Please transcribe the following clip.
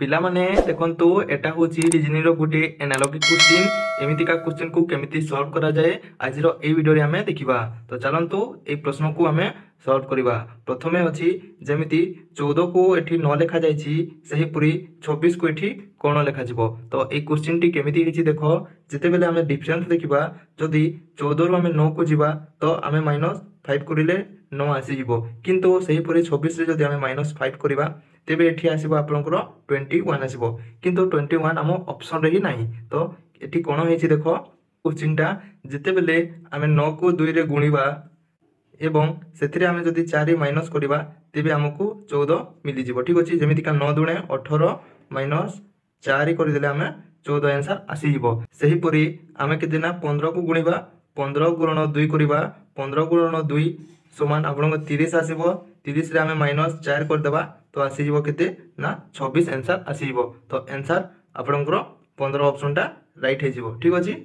पिला माने देखंतु एटा होची रीजनिंग रो गुटे एनालॉजी क्वेश्चन एमितिका क्वेश्चन को केमिति सॉल्व करा जाए आज रो ए वीडियो रे हमें देखिबा। तो चलंतु ए प्रश्न को हमें सॉल्व करिबा। प्रथमे अछि जेमिति 14 को एठी न लेखा जायछि सही पुरी 26 को एठी कोन लेखा जिवो। तो ए क्वेश्चन टी केमिति हिची देखो जते बेले हमें डिफरेंस देखिबा जदी 14 रो हमें 9 को जिबा तो हमें -5 करिले 9 आसी जिवो किंतु सही पुरी 26 रे जदी हमें -5 करिबा तेबे एठी आसीबो आपनकर 21 आसीबो किंतु 21 आम ऑप्शन रे ही नाही। तो एठी कोन हेछि देखो क्वेश्चन टा जते बेले हमें 9 को 2 रे गुणीबा एवं सेथिरे हमें जदी 4 माइनस करिबा तेबे हमकु 14 मिलि जिवो। ठीक अछि जेमिति का 9 दुणे 18 माइनस 4 कर देले हमें 14 आंसर आसी जिवो। सही परी हमें केते ना 15 को गुणीबा 15 गुणन 2 करिबा 15 गुणन 2 समान आपन 30 आसीबो 30 रे हमें -4 कर देबा तो आसी जिवो केते ना 26 आंसर आसी जिवो। तो आंसर आपनकर 15 ऑप्शन टा राइट हे जिवो। ठीक अछि।